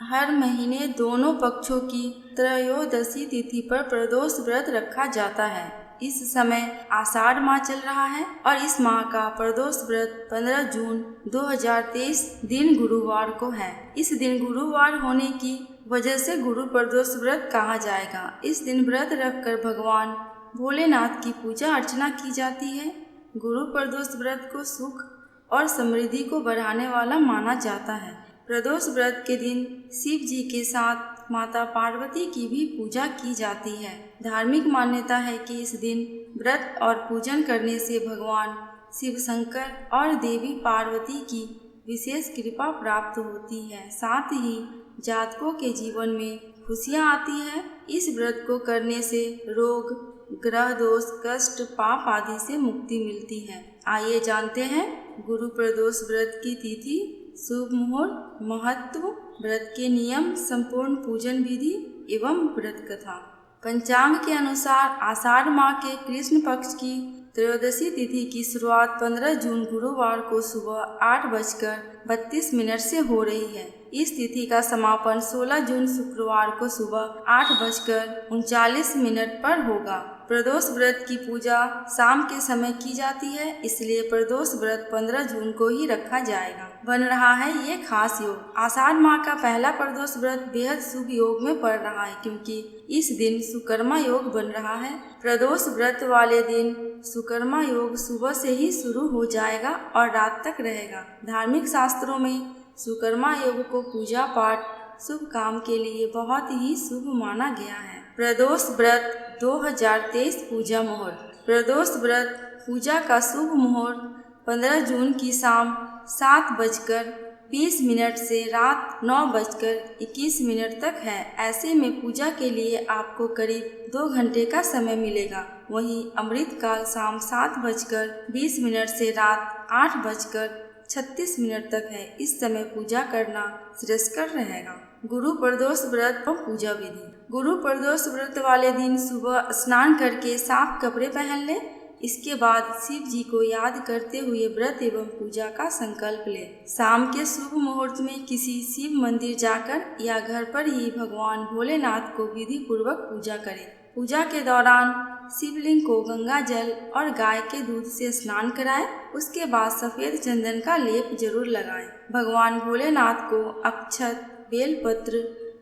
हर महीने दोनों पक्षों की त्रयोदशी तिथि पर प्रदोष व्रत रखा जाता है। इस समय आषाढ़ माह चल रहा है और इस माह का प्रदोष व्रत 15 जून 2023 दिन गुरुवार को है। इस दिन गुरुवार होने की वजह से गुरु प्रदोष व्रत कहा जाएगा। इस दिन व्रत रखकर भगवान भोलेनाथ की पूजा अर्चना की जाती है। गुरु प्रदोष व्रत को सुख और समृद्धि को बढ़ाने वाला माना जाता है। प्रदोष व्रत के दिन शिव जी के साथ माता पार्वती की भी पूजा की जाती है। धार्मिक मान्यता है कि इस दिन व्रत और पूजन करने से भगवान शिव शंकर और देवी पार्वती की विशेष कृपा प्राप्त होती है। साथ ही जातकों के जीवन में खुशियाँ आती है। इस व्रत को करने से रोग, ग्रह दोष, कष्ट, पाप आदि से मुक्ति मिलती है। आइए जानते हैं गुरु प्रदोष व्रत की तिथि, शुभ मुहूर्त, महत्व, व्रत के नियम, संपूर्ण पूजन विधि एवं व्रत कथा। पंचांग के अनुसार आषाढ़ माह के कृष्ण पक्ष की त्रयोदशी तिथि की शुरुआत 15 जून गुरुवार को सुबह 8:32 से हो रही है। इस तिथि का समापन 16 जून शुक्रवार को सुबह 8:39 पर होगा। प्रदोष व्रत की पूजा शाम के समय की जाती है, इसलिए प्रदोष व्रत 15 जून को ही रखा जाएगा। बन रहा है ये खास योग। आषाढ़ माह का पहला प्रदोष व्रत बेहद शुभ योग में पड़ रहा है, क्योंकि इस दिन सुकर्मा योग बन रहा है। प्रदोष व्रत वाले दिन सुकर्मा योग सुबह से ही शुरू हो जाएगा और रात तक रहेगा। धार्मिक शास्त्रों में सुकर्मा योग को पूजा पाठ, शुभ काम के लिए बहुत ही शुभ माना गया है। प्रदोष व्रत 2023 पूजा मुहूर्त। प्रदोष व्रत पूजा का शुभ मुहूर्त 15 जून की शाम 7:20 से रात 9:21 तक है। ऐसे में पूजा के लिए आपको करीब 2 घंटे का समय मिलेगा। वहीं अमृत काल शाम 7:20 से रात 8:36 तक है। इस समय पूजा करना श्रेयस्कर रहेगा। गुरु प्रदोष व्रत और पूजा विधि। गुरु प्रदोष व्रत वाले दिन सुबह स्नान करके साफ कपड़े पहन ले। इसके बाद शिव जी को याद करते हुए व्रत एवं पूजा का संकल्प ले। शाम के शुभ मुहूर्त में किसी शिव मंदिर जाकर या घर पर ही भगवान भोलेनाथ को विधि पूर्वक पूजा करें। पूजा के दौरान शिवलिंग को गंगा जल और गाय के दूध से स्नान कराएं। उसके बाद सफेद चंदन का लेप जरूर लगाएं। भगवान भोलेनाथ को अक्षत, बेलपत्र,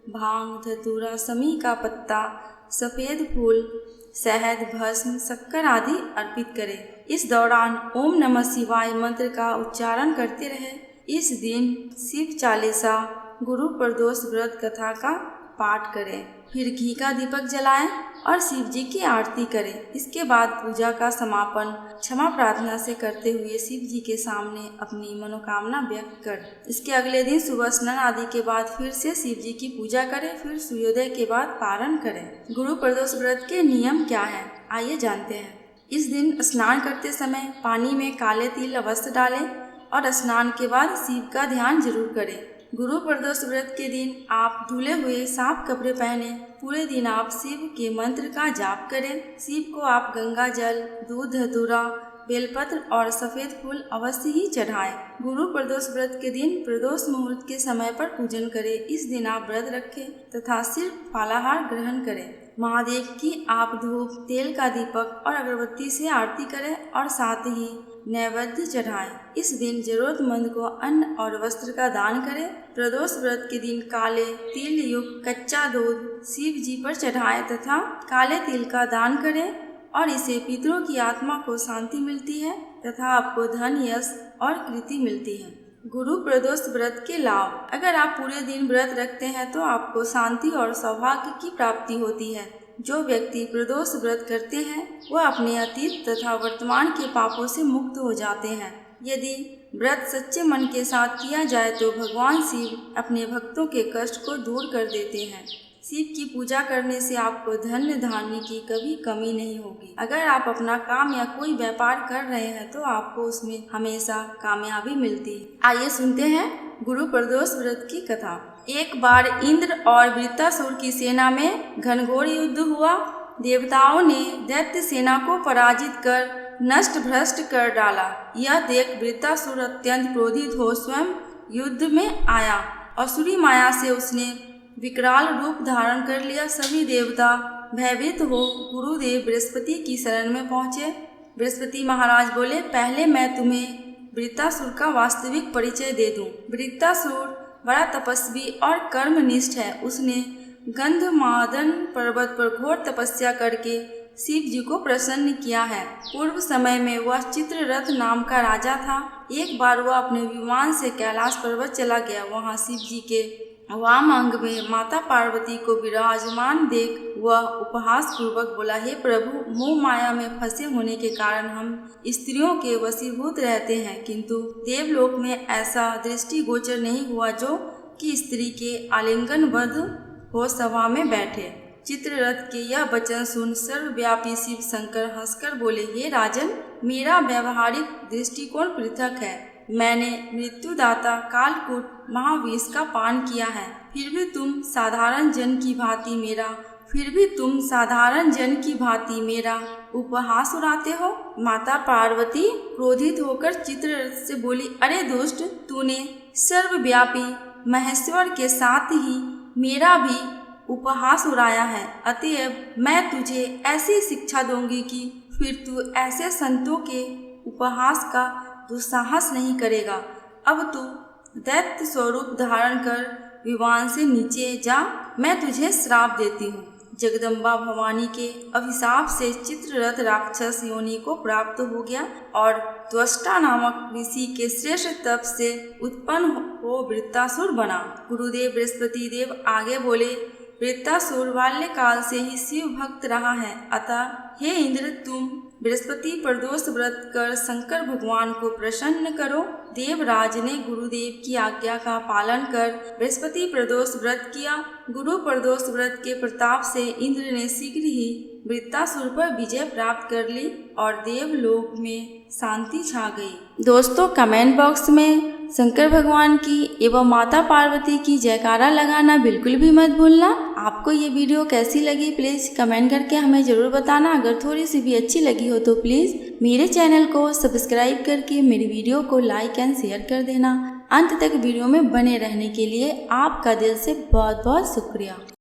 भांग, धतूरा, समी का पत्ता, सफेद फूल, शहद, भस्म, शक्कर आदि अर्पित करें। इस दौरान ओम नमः शिवाय मंत्र का उच्चारण करते रहे। इस दिन शिव चालीसा, गुरु प्रदोष व्रत कथा का पाठ करें। फिर घी का दीपक जलाएं और शिव जी की आरती करें। इसके बाद पूजा का समापन क्षमा प्रार्थना से करते हुए शिव जी के सामने अपनी मनोकामना व्यक्त कर इसके अगले दिन सुबह स्नान आदि के बाद फिर से शिव जी की पूजा करें। फिर सूर्योदय के बाद पारण करें। गुरु प्रदोष व्रत के नियम क्या है, आइए जानते हैं। इस दिन स्नान करते समय पानी में काले तिल अवश्य डालें और स्नान के बाद शिव का ध्यान जरूर करें। गुरु प्रदोष व्रत के दिन आप धुले हुए साफ कपड़े पहने। पूरे दिन आप शिव के मंत्र का जाप करें। शिव को आप गंगा जल, दूध, धतूरा, बेलपत्र और सफेद फूल अवश्य ही चढ़ाएं। गुरु प्रदोष व्रत के दिन प्रदोष मुहूर्त के समय पर पूजन करें। इस दिन आप व्रत रखें तथा सिर्फ फलाहार ग्रहण करें। महादेव की आप धूप, तेल का दीपक और अगरबत्ती से आरती करें और साथ ही नैवेद्य चढ़ाएं। इस दिन जरूरतमंद को अन्न और वस्त्र का दान करें। प्रदोष व्रत के दिन काले तिल युक्त कच्चा दूध शिव जी पर चढ़ाएं तथा काले तिल का दान करें और इसे पितरों की आत्मा को शांति मिलती है तथा आपको धन, यश और कृति मिलती है। गुरु प्रदोष व्रत के लाभ। अगर आप पूरे दिन व्रत रखते हैं तो आपको शांति और सौभाग्य की प्राप्ति होती है। जो व्यक्ति प्रदोष व्रत करते हैं वह अपने अतीत तथा वर्तमान के पापों से मुक्त हो जाते हैं। यदि व्रत सच्चे मन के साथ किया जाए तो भगवान शिव अपने भक्तों के कष्ट को दूर कर देते हैं। शिव की पूजा करने से आपको धन्य धान्य की कभी कमी नहीं होगी। अगर आप अपना काम या कोई व्यापार कर रहे हैं तो आपको उसमें हमेशा कामयाबी मिलती है। आइए सुनते हैं गुरु प्रदोष व्रत की कथा। एक बार इंद्र और वृत्तासुर की सेना में घनघोर युद्ध हुआ। देवताओं ने दैत्य सेना को पराजित कर नष्ट भ्रष्ट कर डाला। यह देख वृत्तासुर अत्यंत क्रोधित हो स्वयं युद्ध में आया असुरी माया से उसने विकराल रूप धारण कर लिया। सभी देवता भयभीत हो गुरुदेव बृहस्पति की शरण में पहुँचे। बृहस्पति महाराज बोले, पहले मैं तुम्हें वृत्तासुर का वास्तविक परिचय दे दूं। वृत्तासुर बड़ा तपस्वी और कर्मनिष्ठ है। उसने गंधमादन पर्वत पर घोर तपस्या करके शिव जी को प्रसन्न किया है। पूर्व समय में वह चित्ररथ नाम का राजा था। एक बार वह अपने विमान से कैलाश पर्वत चला गया। वहाँ शिव जी के वाम अंग में माता पार्वती को विराजमान देख वह उपहास पूर्वक बोला, हे प्रभु, मोह माया में फंसे होने के कारण हम स्त्रियों के वशीभूत रहते हैं, किंतु देवलोक में ऐसा दृष्टिगोचर नहीं हुआ जो कि स्त्री के आलिंगनबद्ध हो सभा में बैठे। चित्ररथ के यह वचन सुन सर्वव्यापी शिव शंकर हंसकर बोले, हे राजन, मेरा व्यवहारिक दृष्टिकोण पृथक है। मैंने मृत्युदाता कालकूट महाविष का पान किया है, फिर भी तुम साधारण जन की भांति मेरा उपहास उड़ाते हो। माता पार्वती क्रोधित होकर चित्ररथ से बोली, अरे दुष्ट, तूने सर्वव्यापी महेश्वर के साथ ही मेरा भी उपहास उड़ाया है। अतएव मैं तुझे ऐसी शिक्षा दूंगी कि फिर तू ऐसे संतों के उपहास का दुस्साहस नहीं करेगा। अब तू दैत्य स्वरूप धारण कर विमान से नीचे जा, मैं तुझे श्राप देती हूँ। जगदम्बा भवानी के अभिशाप से चित्ररथ राक्षस योनि को प्राप्त हो गया और त्वष्टा नामक ऋषि के श्रेष्ठ तप से उत्पन्न हो वृत्तासुर बना। गुरुदेव बृहस्पति देव आगे बोले, वृत्तासुर बाल्यकाल से ही शिव भक्त रहा है, अतः हे इंद्र, तुम बृहस्पति प्रदोष व्रत कर शंकर भगवान को प्रसन्न करो। देवराज ने गुरुदेव की आज्ञा का पालन कर बृहस्पति प्रदोष व्रत किया। गुरु प्रदोष व्रत के प्रताप से इंद्र ने शीघ्र ही वृत्तासुर पर विजय प्राप्त कर ली और देवलोक में शांति छा गई। दोस्तों, कमेंट बॉक्स में शंकर भगवान की एवं माता पार्वती की जयकारा लगाना बिल्कुल भी मत भूलना। आपको ये वीडियो कैसी लगी प्लीज़ कमेंट करके हमें ज़रूर बताना। अगर थोड़ी सी भी अच्छी लगी हो तो प्लीज़ मेरे चैनल को सब्सक्राइब करके मेरी वीडियो को लाइक एंड शेयर कर देना। अंत तक वीडियो में बने रहने के लिए आपका दिल से बहुत बहुत शुक्रिया।